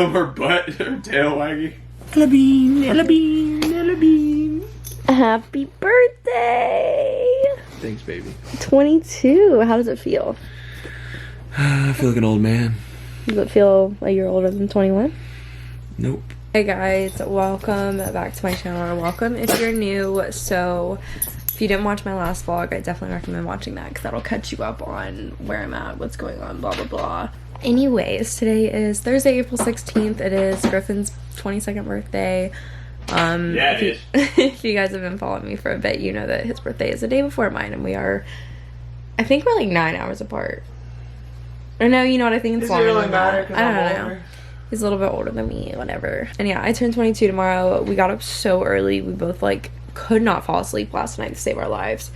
Her butt, her tail wagging. Ella Bean, Ella Bean, Ella Bean. Happy birthday! Thanks, baby. 22. How does it feel? I feel like an old man. Does it feel like you're older than 21? Nope. Hey guys, welcome back to my channel, or welcome if you're new. So if you didn't watch my last vlog, I definitely recommend watching that because that'll catch you up on where I'm at, what's going on, blah blah blah. Anyways, today is Thursday, April 16th. It is Griffin's 22nd birthday. Yeah, it is. If you guys have been following me for a bit, you know that his birthday is the day before mine, and we are, I think we're like 9 hours apart. Or no, you know what, I think it's longer than that. I don't know. He's a little bit older than me, whatever. And yeah, I turn 22 tomorrow. We got up so early. We both like could not fall asleep last night to save our lives.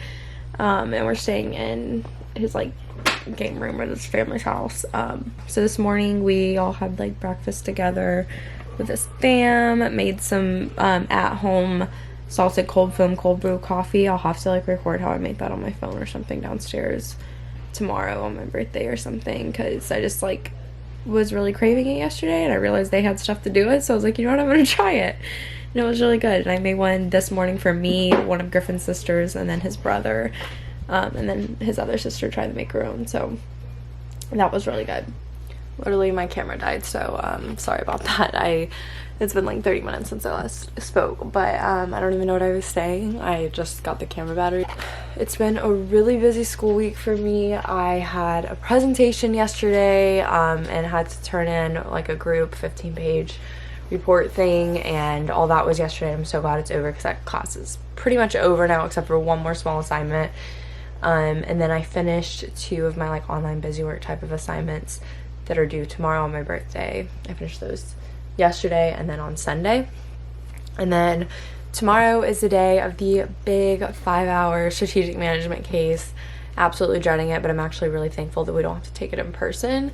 And we're staying in his like game room at his family's house. So this morning we all had like breakfast together with his fam, made some at-home salted cold foam cold brew coffee. I'll have to like record how I make that on my phone or something downstairs tomorrow on my birthday or something, because I just like was really craving it yesterday and I realized they had stuff to do it, so I was like, you know what, I'm gonna try it. And it was really good. And I made one this morning for me, one of Griffin's sisters, and then his brother, and then his other sister tried to make her own, so that was really good. Literally my camera died, so sorry about that. It's been like 30 minutes since I last spoke, but I don't even know what I was saying. I just got the camera battery. It's been a really busy school week for me. I had a presentation yesterday and had to turn in like a group 15-page report thing, and all that was yesterday. I'm so glad it's over because that class is pretty much over now except for one more small assignment. And then I finished 2 of my like online busy work type of assignments that are due tomorrow on my birthday. I finished those yesterday and then on Sunday. And then tomorrow is the day of the big 5-hour strategic management case. Absolutely dreading it, but I'm actually really thankful that we don't have to take it in person,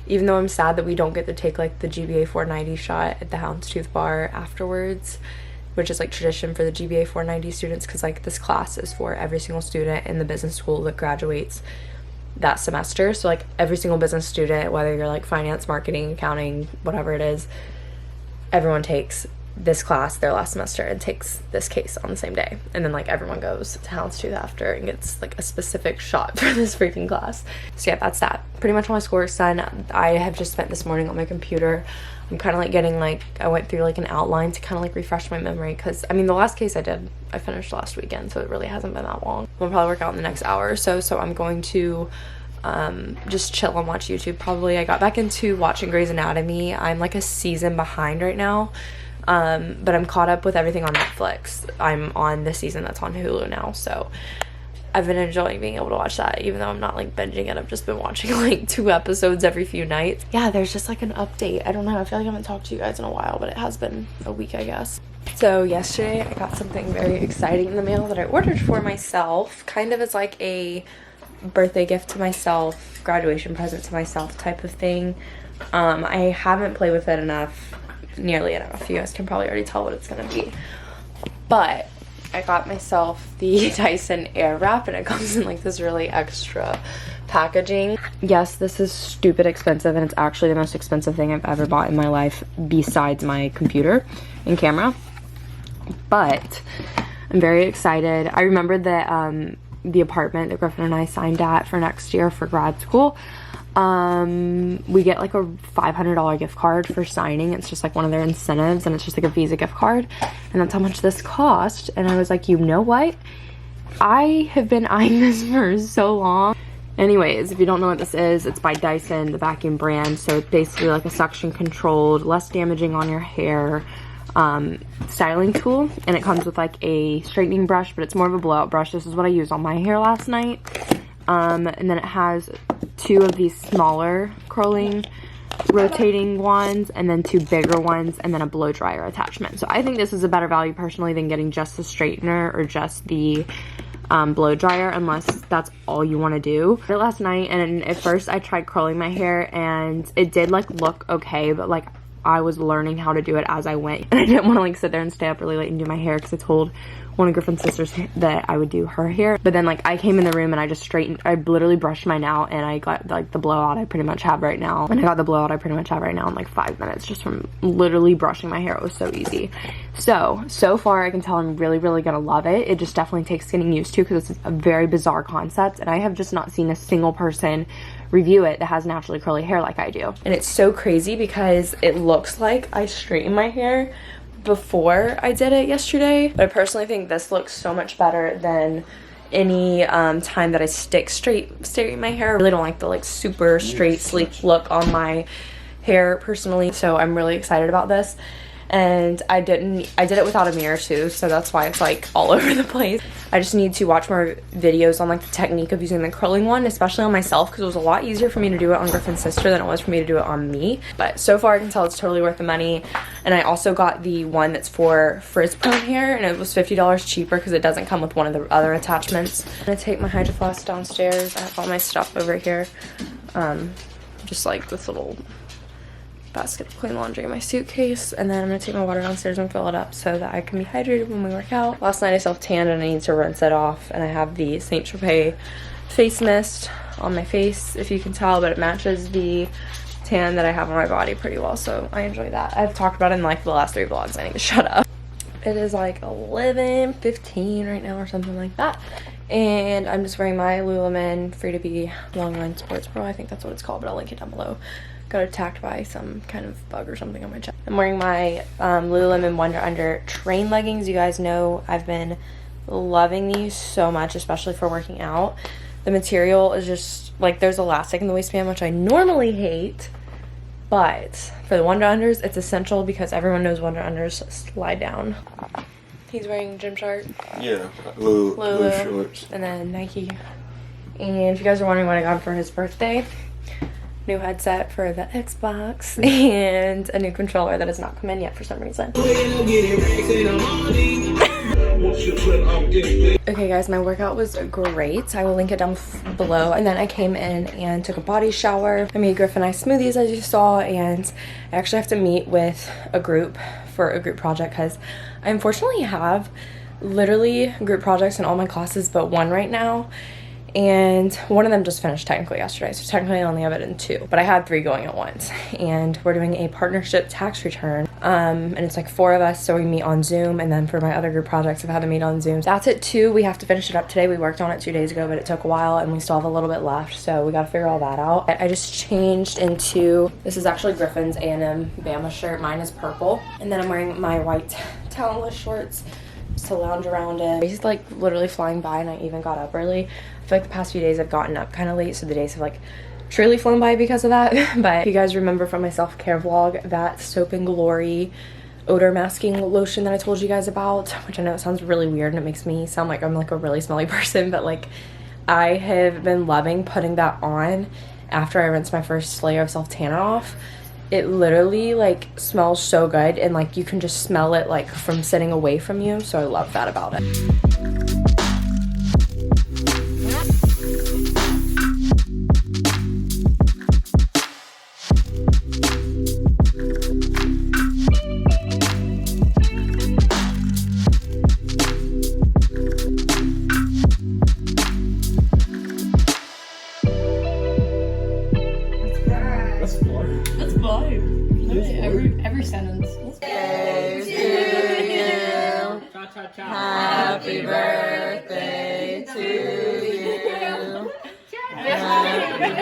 even though I'm sad that we don't get to take like the GBA 490 shot at the Houndstooth bar afterwards, which is like tradition for the GBA 490 students, because like this class is for every single student in the business school that graduates that semester. So like every single business student, whether you're like finance, marketing, accounting, whatever it is, everyone takes this class their last semester and takes this case on the same day, and then like everyone goes to Houndstooth after and gets like a specific shot for this freaking class. So yeah, that's that. Pretty much all my schoolwork's done. I have just spent this morning on my computer. I'm kind of like getting like, I went through like an outline to kind of like refresh my memory, because I mean the last case I finished last weekend, so it really hasn't been that long. We'll probably work out in the next hour or so, so I'm going to just chill and watch YouTube probably. I got back into watching Grey's Anatomy. I'm like a season behind right now, but I'm caught up with everything on Netflix. I'm on the season that's on Hulu now, so I've been enjoying being able to watch that, even though I'm not like binging it. I've just been watching like 2 episodes every few nights. Yeah, there's just like an update. I don't know, I feel like I haven't talked to you guys in a while, but it has been a week, I guess. So yesterday I got something very exciting in the mail that I ordered for myself, kind of as like a birthday gift to myself, graduation present to myself type of thing. I haven't played with it nearly enough. You guys can probably already tell what it's gonna be, but I got myself the Dyson airwrap, and it comes in like this really extra packaging. Yes, this is stupid expensive, and it's actually the most expensive thing I've ever bought in my life besides my computer and camera, but I'm very excited. I remembered that the apartment that Griffin and I signed at for next year for grad school, we get like a $500 gift card for signing. It's just like one of their incentives, and it's just like a Visa gift card, and that's how much this cost. And I was like, you know what, I have been eyeing this for so long. Anyways, if you don't know what this is, it's by Dyson, the vacuum brand. So it's basically like a suction controlled, less damaging on your hair styling tool, and it comes with like a straightening brush, but it's more of a blowout brush. This is what I used on my hair last night. And then it has 2 of these smaller curling rotating ones, and then 2 bigger ones, and then a blow dryer attachment. So I think this is a better value personally than getting just the straightener or just the blow dryer, unless that's all you want to do. I did it last night, and at first I tried curling my hair, and it did like look okay, but like I was learning how to do it as I went, and I didn't want to like sit there and stay up really late and do my hair, because I told one of Griffin's sisters that I would do her hair. But then like I came in the room and I just straightened, I literally brushed mine out and I got like the blowout I pretty much have right now. And I got the blowout I pretty much have right now in like 5 minutes just from literally brushing my hair. It was so easy. So far I can tell I'm really gonna love it. It just definitely takes getting used to because it's a very bizarre concept and I have just not seen a single person review it that has naturally curly hair like I do. And it's so crazy because it looks like I straightened my hair before I did it yesterday, but I personally think this looks so much better than any time that I stick straight my hair. I really don't like the like super straight sleek look on my hair personally, so I'm really excited about this. And I did it without a mirror too, so that's why it's like all over the place. I just need to watch more videos on like the technique of using the curling one, especially on myself, because it was a lot easier for me to do it on Griffin's sister than it was for me to do it on me. But so far I can tell it's totally worth the money. And I also got the one that's for frizz prone hair, and it was $50 cheaper because it doesn't come with one of the other attachments. I'm gonna take my Hydro Flask downstairs. I have all my stuff over here, just like this little basket of clean laundry in my suitcase, and then I'm gonna take my water downstairs and fill it up so that I can be hydrated when we work out. Last night I self-tanned and I need to rinse it off, and I have the Saint Tropez face mist on my face, if you can tell, but it matches the tan that I have on my body pretty well, so I enjoy that. I've talked about it in like the last 3 vlogs. I need to shut up. It is like 11:15 right now or something like that, and I'm just wearing my Lululemon Free to Be Longline Sports Bra. I think that's what it's called, but I'll link it down below. Got attacked by some kind of bug or something on my chest. I'm wearing my Lululemon Wonder Under train leggings. You guys know I've been loving these so much, especially for working out. The material is just like, there's elastic in the waistband, which I normally hate, but for the Wonder Unders, it's essential because everyone knows Wonder Unders slide down. He's wearing Gymshark. Yeah, Lulu shorts. And then Nike. And if you guys are wondering what I got him for his birthday, new headset for the Xbox and a new controller that has not come in yet for some reason. Okay guys, my workout was great. I will link it down below. And then I came in and took a body shower. I made Griffin and I smoothies, as you saw, and I actually have to meet with a group for a group project because I unfortunately have literally group projects in all my classes but one right now. And one of them just finished technically yesterday, so technically I only have it in 2, but I had 3 going at once. And we're doing a partnership tax return, and it's like 4 of us, so we meet on Zoom. And then for my other group projects, I've had to meet on Zoom. That's at 2. We have to finish it up today. We worked on it 2 days ago, but it took a while, and we still have a little bit left, so we got to figure all that out. I just changed into, this is actually Griffin's A&M Bama shirt. Mine is purple, and then I'm wearing my white towelless shorts to lounge around in. He's like literally flying by, and I even got up early. I feel like the past few days I've gotten up kind of late, so the days have like truly flown by because of that. But if you guys remember from my self-care vlog, that Soap and Glory odor masking lotion that I told you guys about, which I know it sounds really weird and it makes me sound like I'm like a really smelly person, but like I have been loving putting that on after I rinse my first layer of self-tanner off. It literally like smells so good, and like you can just smell it like from sitting away from you, so I love that about it. Every sentence. Happy birthday to you. Happy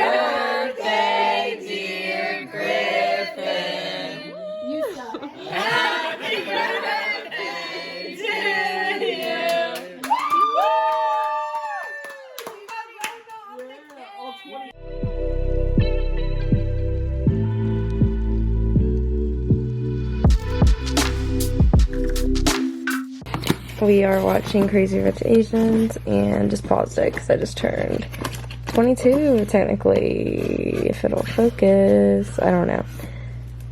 birthday, dear Griffin. You suck. Happy birthday to you. We are watching Crazy Rich Asians, and just paused it because I just turned 22 technically, if it'll focus. I don't know.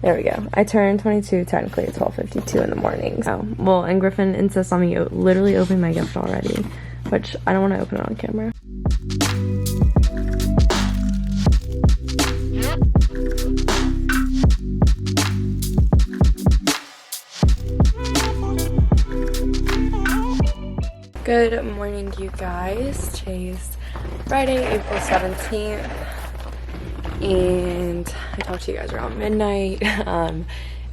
There we go. I turned 22 technically at 12:52 in the morning. So, well, and Griffin insists on me literally opening my gift already, which I don't want to open it on camera. Good morning, you guys. Today's Friday, April 17th, and I talked to you guys around midnight.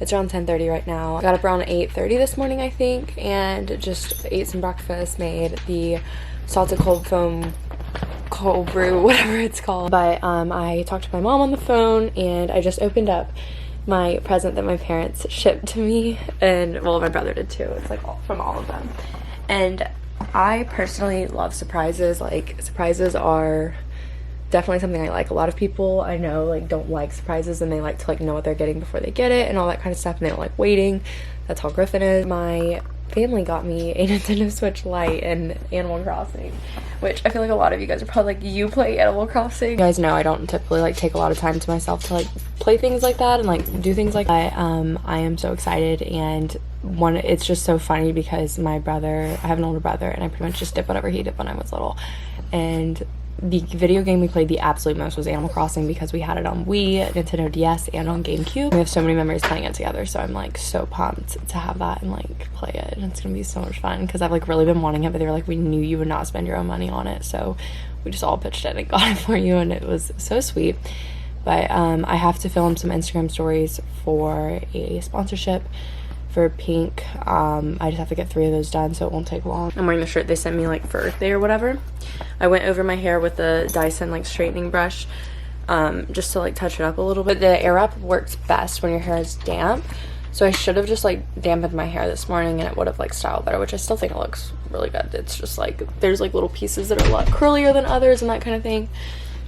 It's around 10:30 right now. I got up around 8:30 this morning, I think, and just ate some breakfast, made the salted cold foam cold brew, whatever it's called. But I talked to my mom on the phone, and I just opened up my present that my parents shipped to me, and well, my brother did too. It's like from all of them. And I personally love surprises. Like, surprises are definitely something I like. A lot of people I know like don't like surprises, and they like to like know what they're getting before they get it and all that kind of stuff, and they don't like waiting. That's how Griffin is. My family got me a Nintendo Switch Lite and Animal Crossing, which I feel like a lot of you guys are probably like, you play Animal Crossing? You guys know I don't typically like take a lot of time to myself to like play things like that and like do things like that. I am so excited, and it's just so funny because my brother, I have an older brother, and I pretty much just did whatever he did when I was little. And the video game we played the absolute most was Animal Crossing because we had it on Wii, Nintendo DS, and on GameCube. We have so many memories playing it together, so I'm like so pumped to have that and like play it, and it's gonna be so much fun because I've like really been wanting it, but they were like, we knew you would not spend your own money on it, so we just all pitched in and got it for you, and it was so sweet. But I have to film some Instagram stories for a sponsorship for Pink. I just have to get 3 of those done, so it won't take long. I'm wearing the shirt they sent me like for Earth Day or whatever. I went over my hair with the Dyson like straightening brush just to like touch it up a little bit. The airwrap works best when your hair is damp, so I should have just like dampened my hair this morning and it would have like styled better, which I still think it looks really good. It's just like there's like little pieces that are a lot curlier than others and that kind of thing,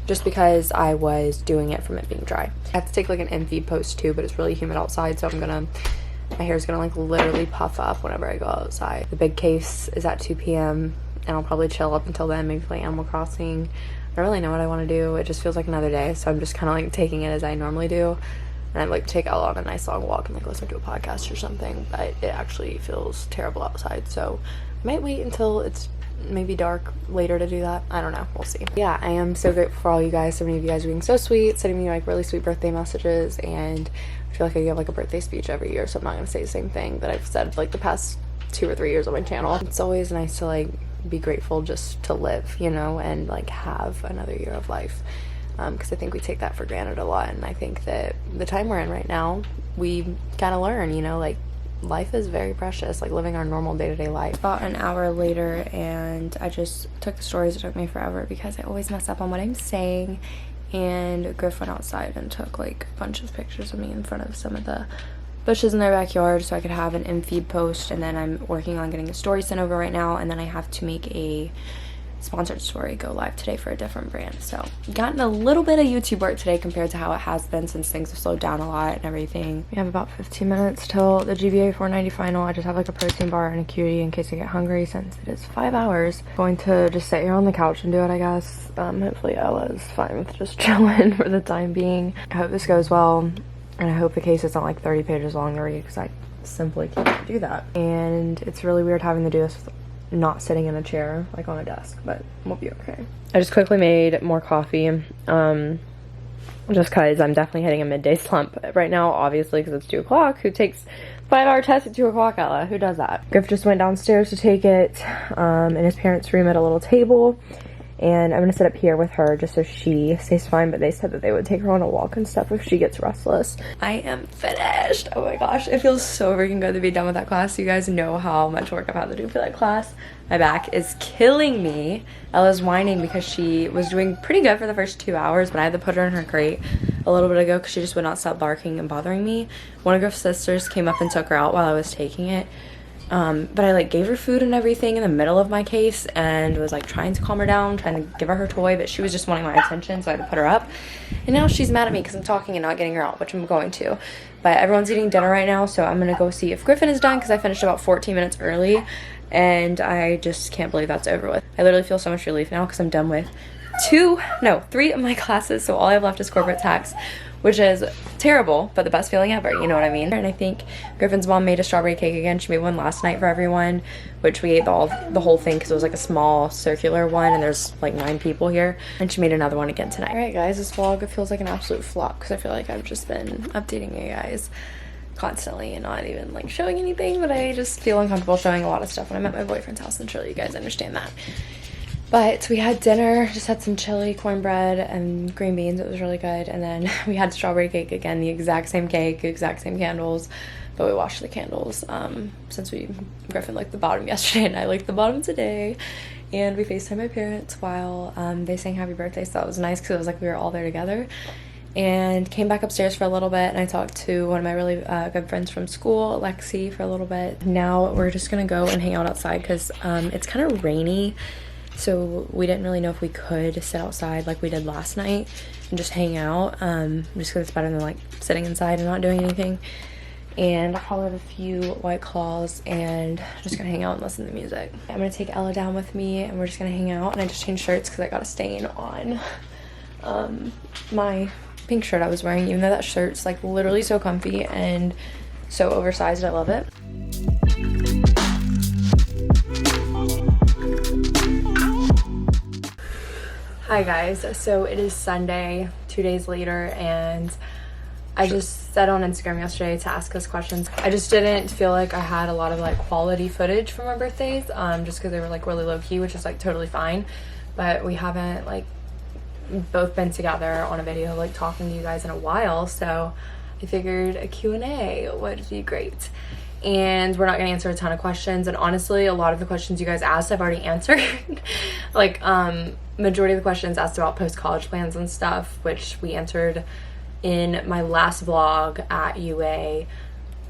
just because I was doing it from it being dry. I have to take like an MV post too, but it's really humid outside, so my hair is gonna like literally puff up whenever I go outside. The big case is at 2 p.m. and I'll probably chill up until then, maybe play Animal Crossing. I don't really know what I want to do. It just feels like another day, so I'm just kind of like taking it as I normally do. And I'd like to take out on a nice long walk and like listen to a podcast or something, but it actually feels terrible outside, so I might wait until it's maybe dark later to do that. I don't know, we'll see. Yeah, I am so grateful for all you guys. So many of you guys are being so sweet, sending me like really sweet birthday messages, and I feel like I give like a birthday speech every year, so I'm not gonna say the same thing that I've said like the past 2 or 3 years on my channel. It's always nice to like be grateful just to live, you know, and like have another year of life, because I think we take that for granted a lot. And I think that the time we're in right now, we gotta learn, you know, like life is very precious, like living our normal day-to-day life. About an hour later, and I just took the stories. It took me forever because I always mess up on what I'm saying, and Griff went outside and took like a bunch of pictures of me in front of some of the bushes in their backyard so I could have an in-feed post. And then I'm working on getting a story sent over right now, and then I have to make a sponsored story go live today for a different brand. So gotten a little bit of YouTube work today compared to how it has been since things have slowed down a lot and everything. We have about 15 minutes till the GBA 490 final. I just have like a protein bar and a cutie in case I get hungry, since it is 5 hours. Going to just sit here on the couch and do it, I guess. Hopefully Ella's fine with just chilling for the time being. I hope this goes well, and I hope the case isn't like 30 pages long to read, because I simply can't do that. And it's really weird having to do this with not sitting in a chair like on a desk, but we'll be okay. I just quickly made more coffee just because I'm definitely hitting a midday slump right now, obviously, because it's 2 o'clock. Who takes 5-hour test at 2 o'clock, Ella? Who does that? Griff just went downstairs to take it in his parents' room at a little table, and I'm gonna sit up here with her just so she stays fine, but they said that they would take her on a walk and stuff if she gets restless. I am finished. Oh my gosh, it feels so freaking good to be done with that class. You guys know how much work I've had to do for that class. My back is killing me. Ella's whining because she was doing pretty good for the first 2 hours, but I had to put her in her crate a little bit ago because she just would not stop barking and bothering me. One of Griff's sisters came up and took her out while I was taking it. But I like gave her food and everything in the middle of my case and was like trying to calm her down, trying to give her toy, but she was just wanting my attention, so I had to put her up. And now she's mad at me because I'm talking and not getting her out, which I'm going to. But everyone's eating dinner right now, so I'm gonna go see if Griffin is done because I finished about 14 minutes early, and I just can't believe that's over with. I literally feel so much relief now because I'm done with 3 of my classes, so all I have left is corporate tax, which is terrible, but the best feeling ever, you know what I mean? And I think Griffin's mom made a strawberry cake again. She made one last night for everyone, which we ate the whole thing because it was like a small circular one, and there's like 9 people here, and she made another one again tonight. All right guys, this vlog, it feels like an absolute flop because I feel like I've just been updating you guys constantly and not even like showing anything, but I just feel uncomfortable showing a lot of stuff when I'm at my boyfriend's house, and surely you guys understand that. But we had dinner, just had some chili, cornbread, and green beans. It was really good. And then we had strawberry cake again, the exact same cake, exact same candles, but we washed the candles since Griffin licked the bottom yesterday and I licked the bottom today. And we FaceTimed my parents while they sang happy birthday, so that was nice because it was like we were all there together. And came back upstairs for a little bit, and I talked to one of my really good friends from school, Lexi, for a little bit. Now we're just gonna go and hang out outside because it's kind of rainy. So we didn't really know if we could sit outside like we did last night and just hang out, just because it's better than like sitting inside and not doing anything. And I'll probably have a few White Claws and just gonna hang out and listen to music. I'm gonna take Ella down with me and we're just gonna hang out. And I just changed shirts because I got a stain on my pink shirt I was wearing, even though that shirt's like literally so comfy and so oversized. I love it. Hi guys, so it is Sunday, 2 days later, and I just said on Instagram yesterday to ask us questions. I just didn't feel like I had a lot of like quality footage from our birthdays, just because they were like really low key, which is like totally fine. But we haven't like both been together on a video like talking to you guys in a while, so I figured a Q&A would be great. And we're not going to answer a ton of questions, and honestly a lot of the questions you guys asked I've already answered. Like majority of the questions asked about post-college plans and stuff, which we answered in my last vlog at UA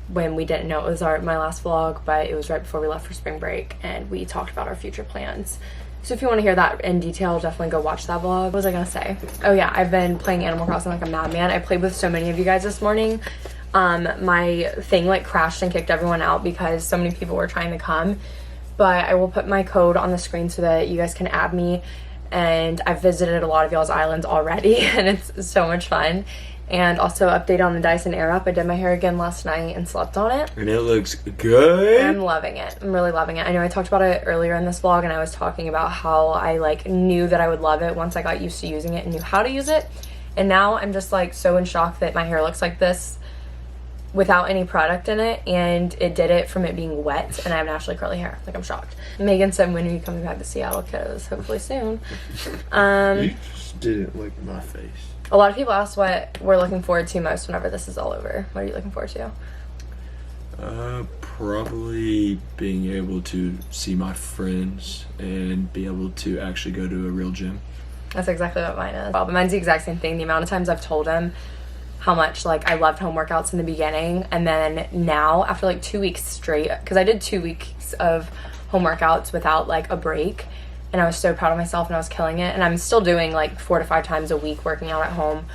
when we didn't know it was my last vlog, but it was right before we left for spring break, and we talked about our future plans. So if you want to hear that in detail, definitely go watch that vlog. What was I gonna say? Oh yeah, I've been playing Animal Crossing like a madman. I played with so many of you guys this morning. My thing like crashed and kicked everyone out because so many people were trying to come, but I will put my code on the screen so that you guys can add me. And I've visited a lot of y'all's islands already and it's so much fun. And also update on the Dyson airwrap. I did my hair again last night and slept on it. And it looks good. I'm loving it. I'm really loving it. I know I talked about it earlier in this vlog, and I was talking about how I like knew that I would love it once I got used to using it and knew how to use it. And now I'm just like so in shock that my hair looks like this without any product in it, and it did it from it being wet, and I have naturally curly hair. Like, I'm shocked. Megan said when are you coming back to Seattle, kiddos? Hopefully soon. You just didn't lick my face. A lot of people ask what we're looking forward to most whenever this is all over. What are you looking forward to? Probably being able to see my friends and be able to actually go to a real gym. That's exactly what mine is. Well, but mine's the exact same thing. The amount of times I've told him how much like I loved home workouts in the beginning, and then now after like 2 weeks straight, because I did 2 weeks of home workouts without like a break, and I was so proud of myself and I was killing it, and I'm still doing like 4 to 5 times a week working out at home.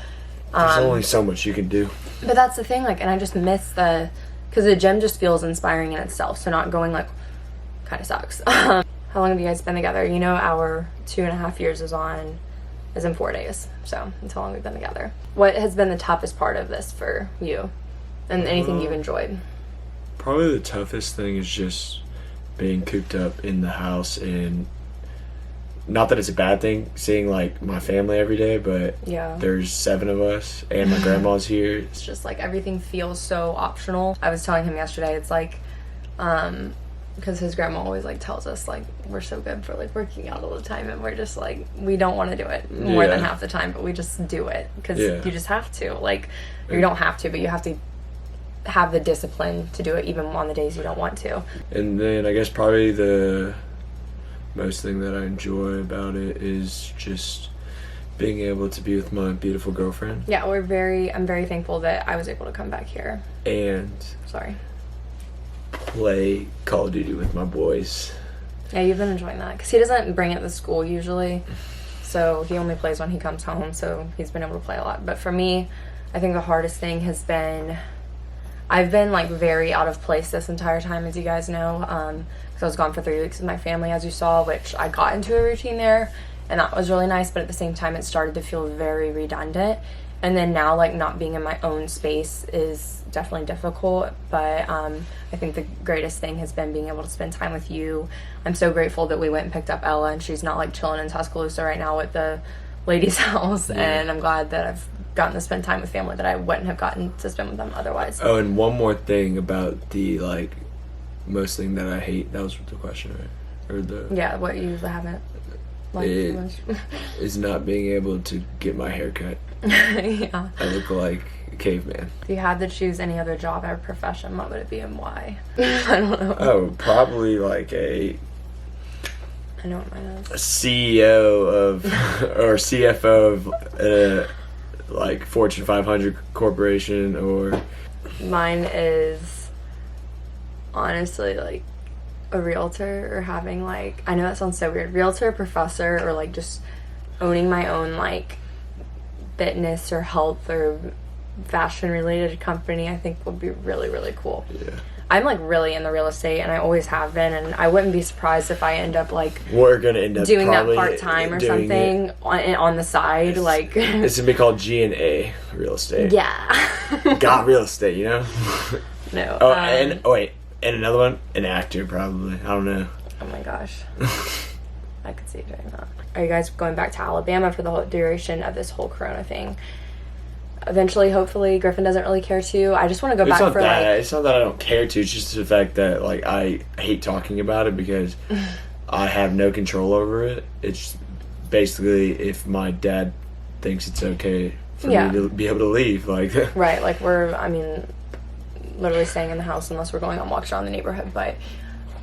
There's only so much you can do. But that's the thing, like, and I just miss because the gym just feels inspiring in itself, so not going like kind of sucks. How long have you guys been together? You know, our 2.5 years is in 4 days, so that's how long we've been together. What has been the toughest part of this for you, and anything you've enjoyed? Probably the toughest thing is just being cooped up in the house, and not that it's a bad thing seeing like my family every day, but yeah, there's 7 of us and my grandma's here. It's just like everything feels so optional. I was telling him yesterday, it's like because his grandma always like tells us like we're so good for like working out all the time, and we're just like we don't want to do it more than half the time, but we just do it because you just have to, like, or you don't have to, but you have to have the discipline to do it even on the days you don't want to. And then I guess probably the most thing that I enjoy about it is just being able to be with my beautiful girlfriend. Yeah, I'm very thankful that I was able to come back here and play Call of Duty with my boys. Yeah, you've been enjoying that because he doesn't bring it to school usually, so he only plays when he comes home, so he's been able to play a lot. But for me, I think the hardest thing has been I've been like very out of place this entire time, as you guys know, because I was gone for 3 weeks with my family, as you saw, which I got into a routine there, and that was really nice, but at the same time it started to feel very redundant. And then now, like, not being in my own space is definitely difficult, but I think the greatest thing has been being able to spend time with you. I'm so grateful that we went and picked up Ella, and she's not like chilling in Tuscaloosa right now with the ladies' house, and I'm glad that I've gotten to spend time with family that I wouldn't have gotten to spend with them otherwise. Oh, and one more thing about the, like, most thing that I hate. That was the question, right? Or the... Yeah, what you haven't liked too much. Is not being able to get my hair cut. Yeah. I look like a caveman. If you had to choose any other job or profession, what would it be and why? I don't know. Oh, probably like I know what mine is. a CEO of or CFO of like Fortune 500 corporation, or Mine is honestly like a realtor, or having like, I know that sounds so weird, realtor, professor, or like just owning my own like fitness or health or fashion related company. I think would be really, really cool. yeah. I'm like really in the real estate, and I always have been, and I wouldn't be surprised if I end up like We're gonna end up doing that probably part-time or doing something it. on the side. Like It's gonna be called G&A real estate. yeah. Got real estate, you know. No. Oh, and wait, and another one, an actor probably. I don't know. Oh my gosh. I could see you doing that. Are you guys going back to Alabama for the whole duration of this whole corona thing? Eventually, hopefully, Griffin doesn't really care to. I just want to go back for like... It's not that I don't care to. It's just the fact that, like, I hate talking about it because I have no control over it. It's basically if my dad thinks it's okay for me to be able to leave. Like, Right, like we're, I mean, literally staying in the house unless we're going on walks around the neighborhood. But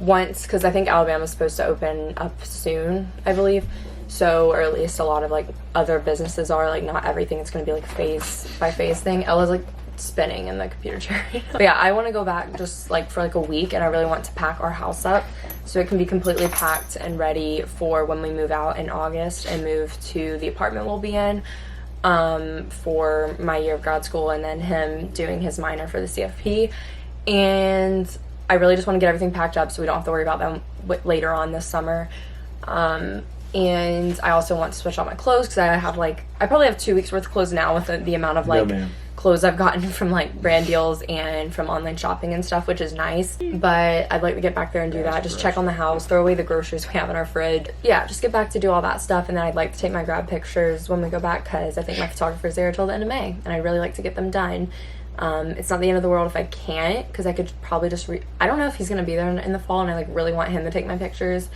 once, because I think Alabama's supposed to open up soon, I believe. So, or at least a lot of like other businesses are, like not everything is going to be like phase by phase thing. Ella's like spinning in the computer chair. But yeah, I want to go back just like for like a week, and I really want to pack our house up so it can be completely packed and ready for when we move out in August and move to the apartment we'll be in for my year of grad school, and then him doing his minor for the CFP. And I really just want to get everything packed up so we don't have to worry about them later on this summer. And I also want to switch out my clothes because I probably have 2 weeks worth of clothes now with the amount of like clothes I've gotten from like brand deals and from online shopping and stuff, which is nice. But I'd like to get back there and do that. Just check on the house, throw away the groceries we have in our fridge. Yeah, just get back to do all that stuff. And then I'd like to take my grad pictures when we go back because I think my photographer's there till the end of May, and I'd really like to get them done. It's not the end of the world if I can't, because I could probably just I don't know if he's gonna be there in the fall, and I like really want him to take my pictures.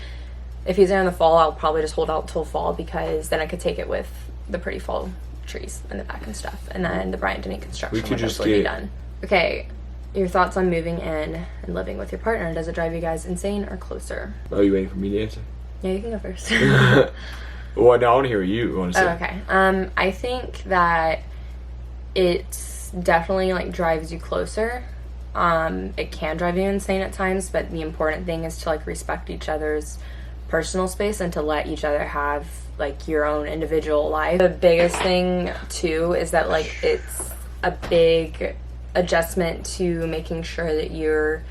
If he's there in the fall, I'll probably just hold out till fall, because then I could take it with the pretty fall trees in the back and stuff, and then the Bryant Denny construction we could just be done. Okay, your thoughts on moving in and living with your partner? Does it drive you guys insane or closer? Oh, you waiting for me to answer? Yeah, you can go first. Well, no, I want to hear what you want to say. Oh, okay. I think that it's definitely like drives you closer. It can drive you insane at times, but the important thing is to like respect each other's personal space and to let each other have like your own individual life. The biggest thing too is that like it's a big adjustment to making sure that you're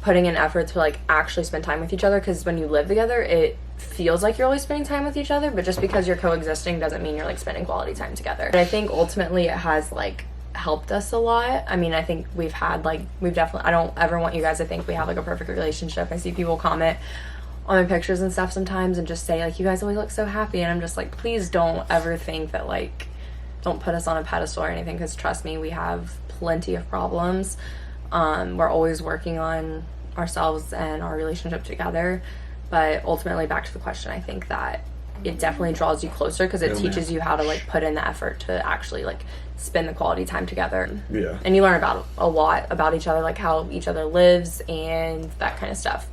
putting in effort to like actually spend time with each other, because when you live together it feels like you're always spending time with each other, but just because you're coexisting doesn't mean you're like spending quality time together. And I think ultimately it has like helped us a lot. I mean, I think we've definitely, I don't ever want you guys to think we have like a perfect relationship. I see people comment on my pictures and stuff sometimes and just say like, you guys always look so happy, and I'm just like, please don't ever think that like, don't put us on a pedestal or anything, because trust me, we have plenty of problems. We're always working on ourselves and our relationship together, but ultimately back to the question, I think that it definitely draws you closer because it teaches you how to like put in the effort to actually like spend the quality time together. Yeah. And you learn about a lot about each other, like how each other lives and that kind of stuff.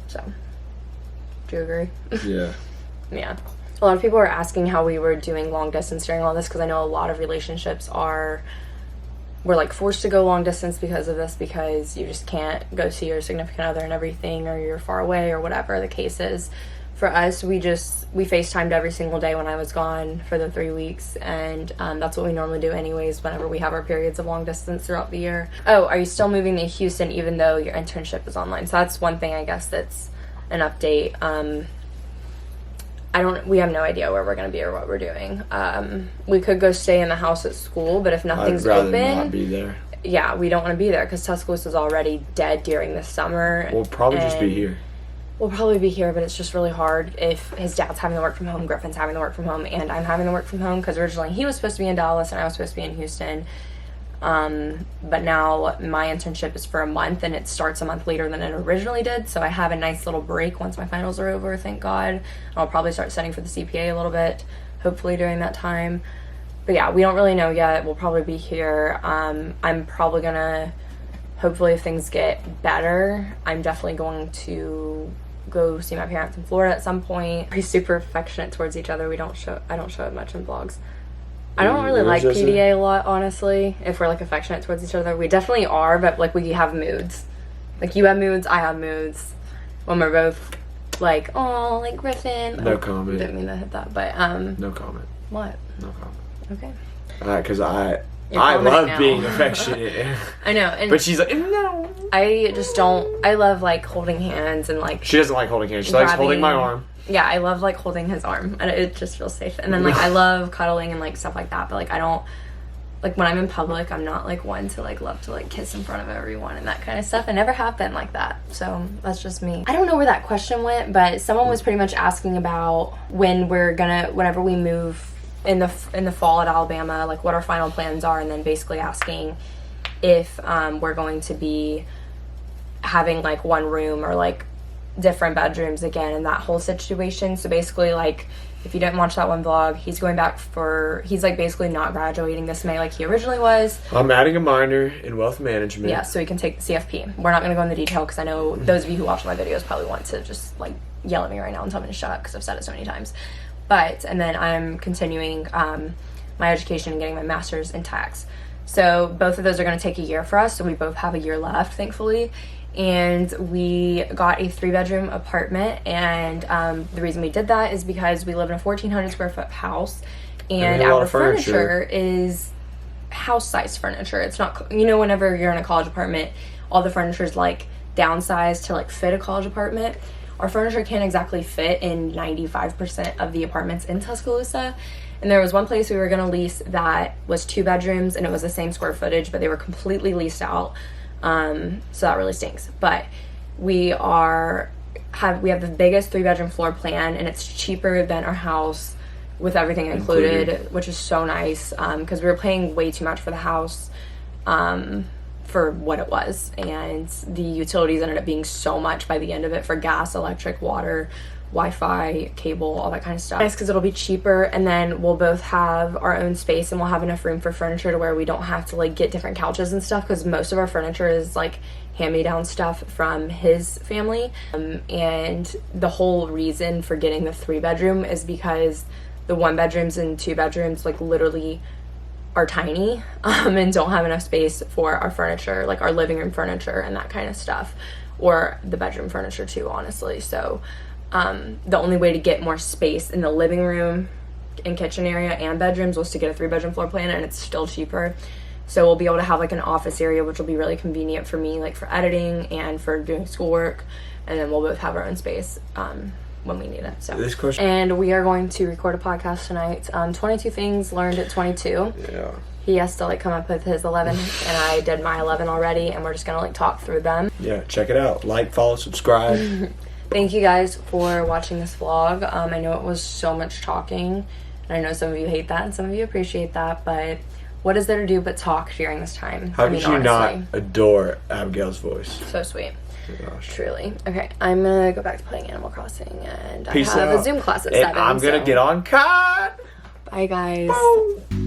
So do you agree? Yeah. Yeah. A lot of people are asking how we were doing long distance during all this, because I know a lot of relationships we're like forced to go long distance because of this, because you just can't go see your significant other and everything, or you're far away or whatever the case is. For us, we FaceTimed every single day when I was gone for the 3 weeks, and that's what we normally do anyways whenever we have our periods of long distance throughout the year. Oh, are you still moving to Houston even though your internship is online? So that's one thing I guess that's an update. We have no idea where we're going to be or what we're doing. We could go stay in the house at school, but if nothing's I'd rather open, not be there. Yeah, we don't want to be there because Tuscaloosa is already dead during the summer. We'll probably just be here. we'll probably be here, but it's just really hard if his dad's having to work from home, Griffin's having to work from home, and I'm having to work from home, because originally he was supposed to be in Dallas and I was supposed to be in Houston. But now my internship is for a month, and it starts a month later than it originally did, so I have a nice little break once my finals are over, thank God. I'll probably start studying for the CPA a little bit, hopefully during that time. But yeah, we don't really know yet. We'll probably be here. I'm probably gonna, hopefully if things get better, I'm definitely going to go see my parents in Florida at some point. We're super affectionate towards each other. I don't show it much in vlogs. I don't really like PDA a lot, honestly, if we're like affectionate towards each other. We definitely are, but like we have moods. Like you have moods, I have moods. When we're both like, oh, like Griffin. No comment. Didn't mean to hit that, but no comment. What? No comment. Okay. Because I love now. being affectionate. I know. And but she's like, no. I just don't. I love like holding hands and like. She doesn't like holding hands. She likes holding my arm. Yeah, I love like holding his arm, and it just feels safe. And then like I love cuddling and like stuff like that. But like I don't, like when I'm in public, I'm not like one to like love to like kiss in front of everyone and that kind of stuff. I never have been like that. So that's just me. I don't know where that question went, but someone was pretty much asking about when we're gonna, whenever we move in the fall at Alabama, like what our final plans are, and then basically asking if we're going to be having like one room or like different bedrooms again in that whole situation. So basically, like if you didn't watch that one vlog, he's going back he's like basically not graduating this May like he originally was. I'm adding a minor in wealth management. Yeah, so he can take the CFP. We're not going to go into detail because I know those of you who watch my videos probably want to just like yell at me right now and tell me to shut up because I've said it so many times. But and then I'm continuing my education and getting my master's in tax. So both of those are going to take a year for us, so we both have a year left, thankfully. And we got a 3-bedroom apartment, and the reason we did that is because we live in a 1,400 square foot house, and our furniture is house-sized furniture. It's not, you know, whenever you're in a college apartment, all the furniture is like downsized to like fit a college apartment. Our furniture can't exactly fit in 95% of the apartments in Tuscaloosa. And there was one place we were going to lease that was 2 bedrooms, and it was the same square footage, but they were completely leased out. So that really stinks. But we have the biggest 3-bedroom floor plan, and it's cheaper than our house with everything included, which is so nice. Because we were paying way too much for the house for what it was, and the utilities ended up being so much by the end of it for gas, electric, water, Wi-Fi, cable, all that kind of stuff. Nice because it'll be cheaper, and then we'll both have our own space, and we'll have enough room for furniture to where we don't have to like get different couches and stuff, because most of our furniture is like hand-me-down stuff from his family. And the whole reason for getting the 3-bedroom is because the 1-bedrooms and 2-bedrooms like literally are tiny and don't have enough space for our furniture, like our living room furniture and that kind of stuff, or the bedroom furniture too, honestly. So the only way to get more space in the living room and kitchen area and bedrooms was to get a 3-bedroom floor plan, and it's still cheaper. So we'll be able to have like an office area, which will be really convenient for me, like for editing and for doing schoolwork, and then we'll both have our own space when we need it. So this question, and we are going to record a podcast tonight. 22 things learned at 22. Yeah. He has to like come up with his 11, and I did my 11 already, and we're just gonna like talk through them. Yeah, check it out. Like, follow, subscribe. Thank you guys for watching this vlog. I know it was so much talking, and I know some of you hate that and some of you appreciate that, but what is there to do but talk during this time? How could you not adore Abigail's voice? So sweet. Oh gosh. Truly. Okay, I'm gonna go back to playing Animal Crossing, and Peace I have out. a Zoom class at and 7. I'm gonna get on cut. Bye guys. Boom.